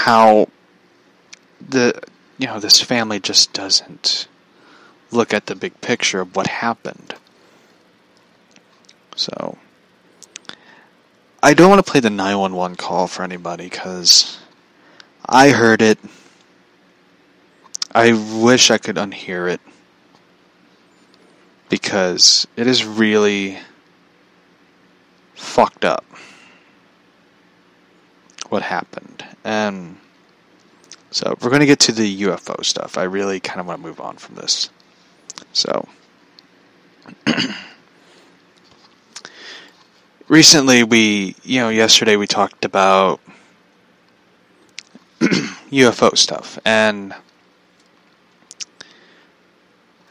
how this family just doesn't look at the big picture of what happened. So, I don't want to play the 911 call for anybody, because I heard it. I wish I could unhear it, because it is really fucked up what happened. And so, we're going to get to the UFO stuff. I really kind of want to move on from this. So, recently yesterday we talked about UFO stuff, and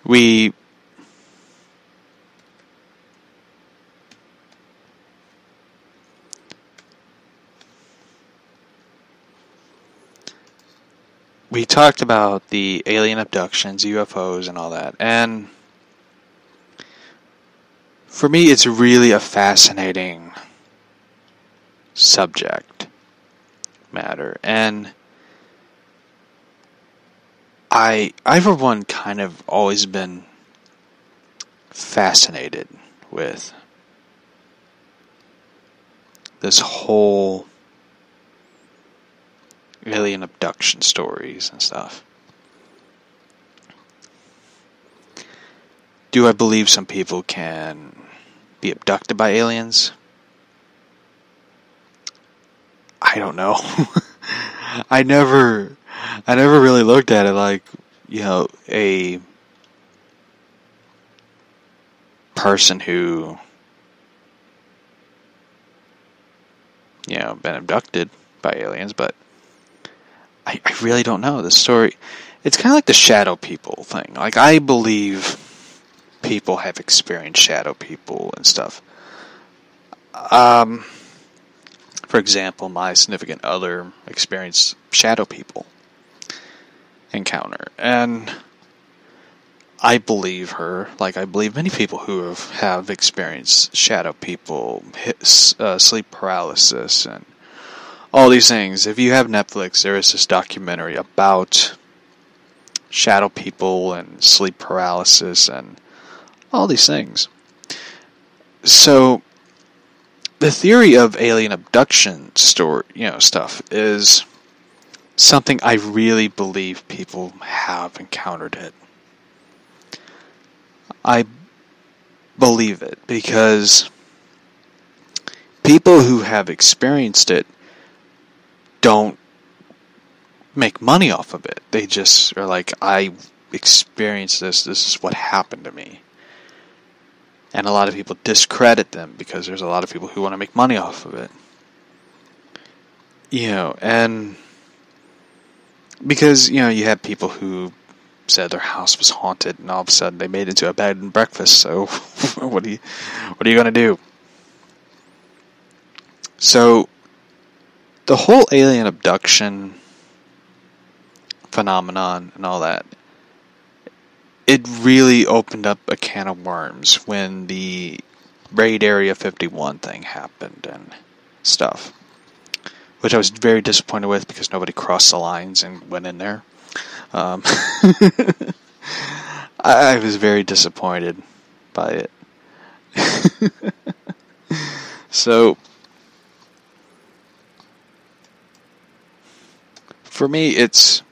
we talked about the alien abductions, UFOs, and all that. And for me, it's really a fascinating subject matter. And I for one, kind of always been fascinated with this whole alien abduction stories and stuff. Do I believe some people can be abducted by aliens? I don't know. I never really looked at it like, a person who, been abducted by aliens, but I really don't know the story. It's kind of like the shadow people thing. Like, I believe people have experienced shadow people and stuff. For example, my significant other experienced shadow people encounter, and I believe her, like I believe many people who have experienced shadow people, sleep paralysis, and all these things. If you have Netflix, there is this documentary about shadow people and sleep paralysis and all these things. So, the theory of alien abduction stuff is something I really believe people have encountered it. I believe it because people who have experienced it don't make money off of it. They just are like, I experienced this is what happened to me. And a lot of people discredit them because there's a lot of people who want to make money off of it. And because, you have people who said their house was haunted and all of a sudden they made it into a bed and breakfast, so what are you going to do? So, the whole alien abduction phenomenon and all that, it really opened up a can of worms when the Raid Area 51 thing happened and stuff, which I was very disappointed with because nobody crossed the lines and went in there. I was very disappointed by it. So, for me, it's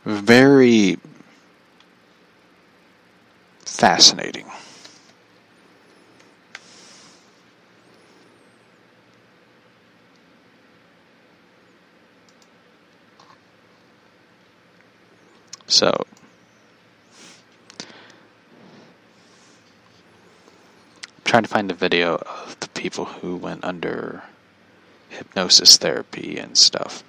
very fascinating. So, I'm trying to find a video of the people who went under hypnosis therapy and stuff.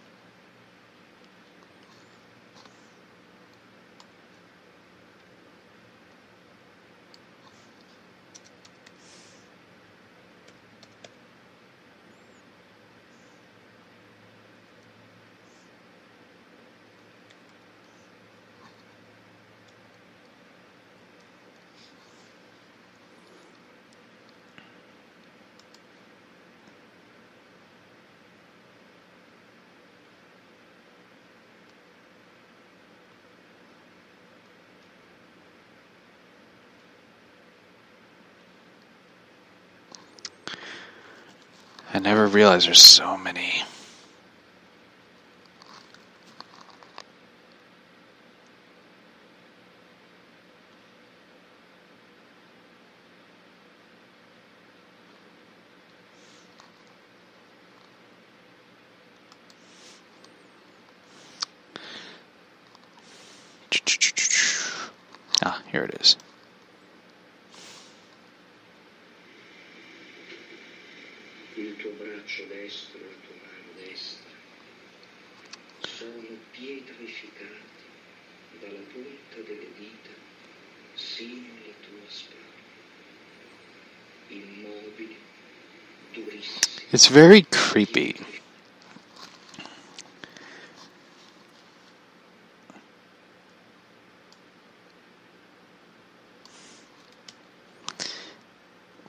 I never realized there's so many. Ah, here it is. Il tuo braccio destro e la tua mano destra sono pietrificati dalla punta delle dita sino alla tua spalla, immobili, durissimi. It's very creepy.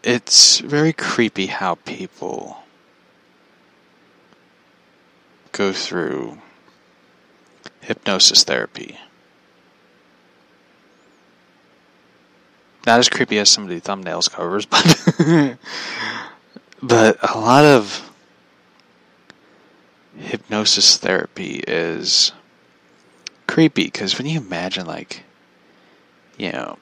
It's very creepy how people go through hypnosis therapy. Not as creepy as some of the thumbnails covers, but but a lot of hypnosis therapy is creepy, because when you imagine, like, you know,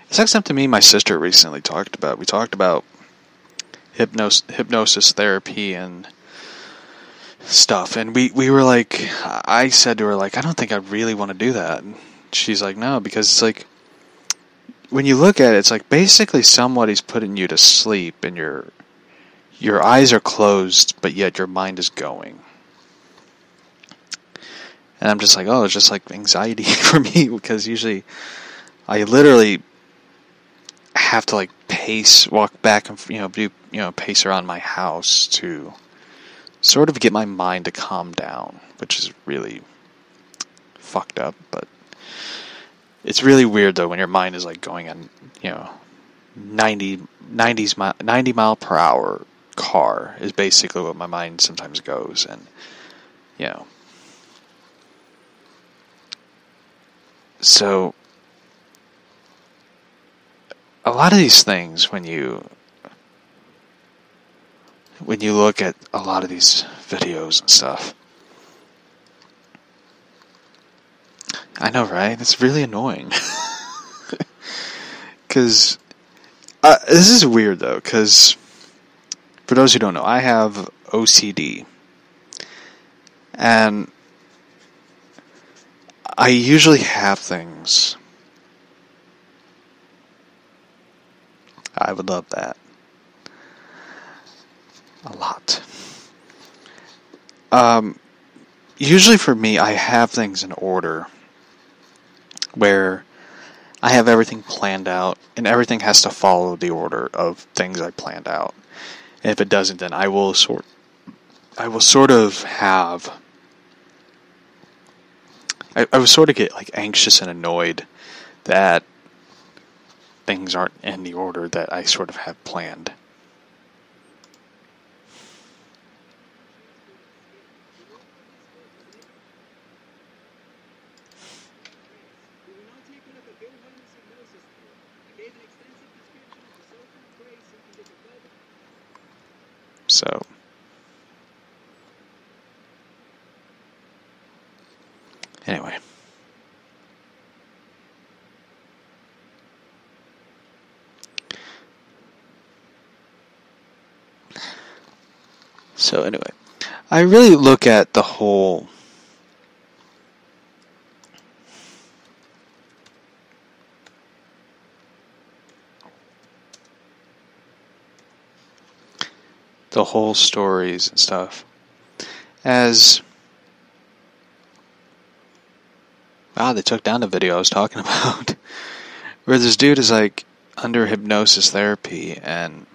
it's like something me and my sister recently talked about. We talked about hypnosis therapy and stuff, and we were like, I said to her, like, I don't think I really want to do that. And she's like, no, because it's like, when you look at it, it's like basically somebody's putting you to sleep and your eyes are closed, but yet your mind is going. And I'm just like, oh, it's just like anxiety for me, because usually I literally have to like walk back and pace around my house to sort of get my mind to calm down, which is really fucked up. But it's really weird though when your mind is like going on, 90 mile per hour car is basically what my mind sometimes goes, and so a lot of these things, when you look at a lot of these videos and stuff, I know, right? It's really annoying. Because this is weird, though, because for those who don't know, I have OCD. And I usually have things. I would love that. A lot. Usually for me, I have things in order where I have everything planned out, and everything has to follow the order of things I planned out. And if it doesn't, then I will sort of have. I would sort of get like anxious and annoyed that things aren't in the order that I sort of have planned. So, anyway. So anyway, I really look at the whole stories and stuff as, wow, they took down the video I was talking about, where this dude is like under hypnosis therapy, and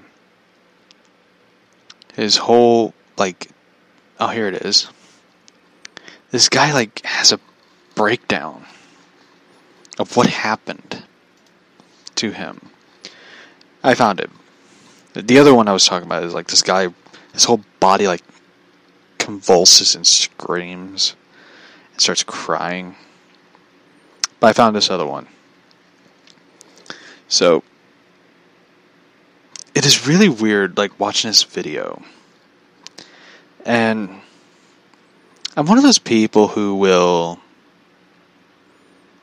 his whole, like, oh, here it is. This guy, like, has a breakdown of what happened to him. I found it. The other one I was talking about is, like, this guy, his whole body, like, convulses and screams and starts crying. But I found this other one. So, it is really weird, like, watching this video. And I'm one of those people who will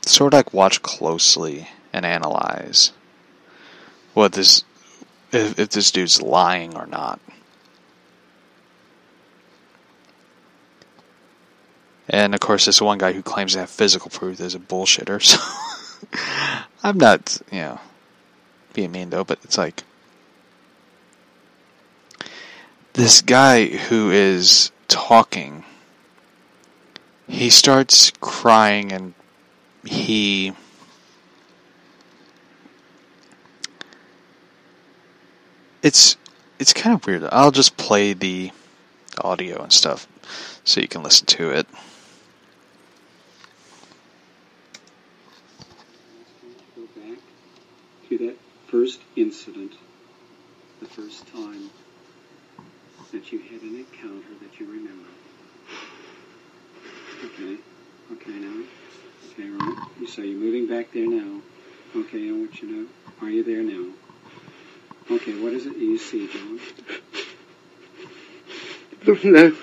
sort of like watch closely and analyze what this, if this dude's lying or not. And of course, this one guy who claims to have physical proof is a bullshitter. So I'm not, being mean though, but it's like this guy who is talking, he starts crying and it's kind of weird. I'll just play the audio and stuff so you can listen to it. Go back to that first incident, the first time that you had an encounter that you remember. Okay now. Okay, right. So you're moving back there now. Okay, I want you to know. Are you there now? Okay, what is it you see, John? No.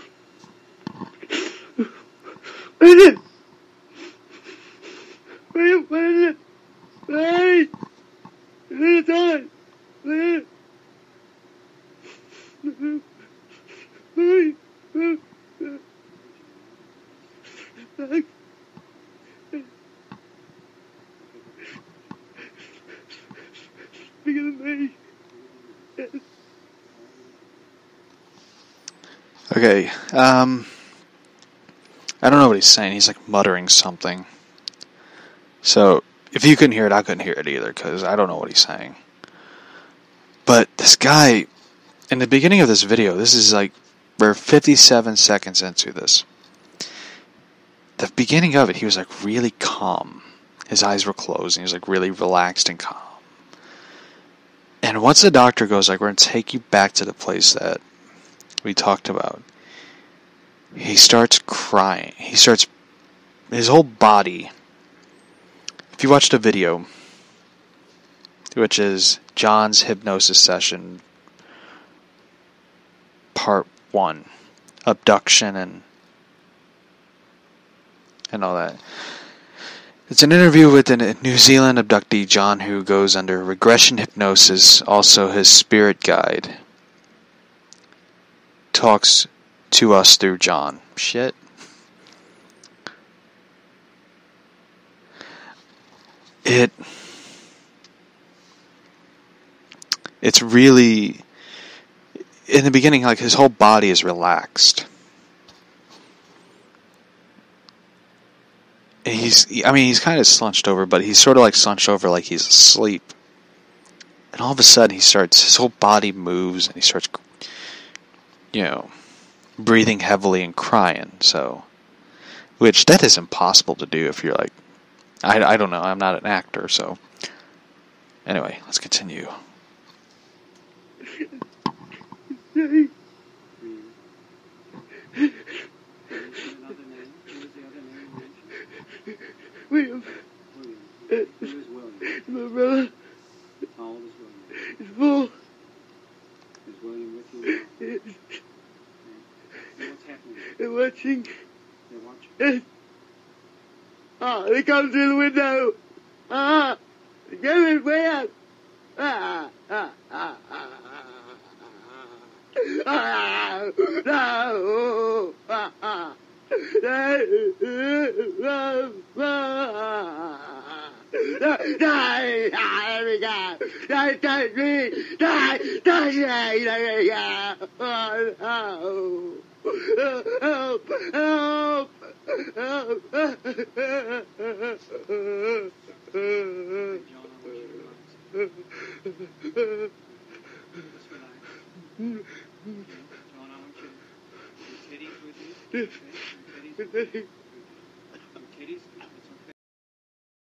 What is it? What is it? Hey! What is it? What is it? Because of me. Okay, I don't know what he's saying. He's like muttering something. So, if you couldn't hear it, I couldn't hear it either, because I don't know what he's saying. But this guy, in the beginning of this video, this is like, we're 57 seconds into this. The beginning of it, he was like really calm. His eyes were closed, and he was like really relaxed and calm. And once the doctor goes, like, we're going to take you back to the place that we talked about, he starts crying. His whole body. If you watched a video, which is John's hypnosis session, part 1, abduction and all that. It's an interview with a New Zealand abductee, John, who goes under regression hypnosis. Also, his spirit guide talks to us through John. Shit. It's really, in the beginning, like, his whole body is relaxed. And he's kind of slunched over, but he's sort of like slunched over like he's asleep. And all of a sudden his whole body moves, and he starts, breathing heavily and crying. So, which that is impossible to do if you're like, I don't know, I'm not an actor, so. Anyway, let's continue. William. Who is William? My brother. How old is William? He's 4. Is William with you now? Yes. Okay. What's happening? They're watching. They're watching. Yes. They come through the window. Get it, way out. No. Die! Let me go! Die! Touch me! Die! Touch me! Let me go! Oh, no! Help! Help! Help! John, I want you to relax. Just relax. John, I want you. Is Teddy with you? Okay. Teddy's with you.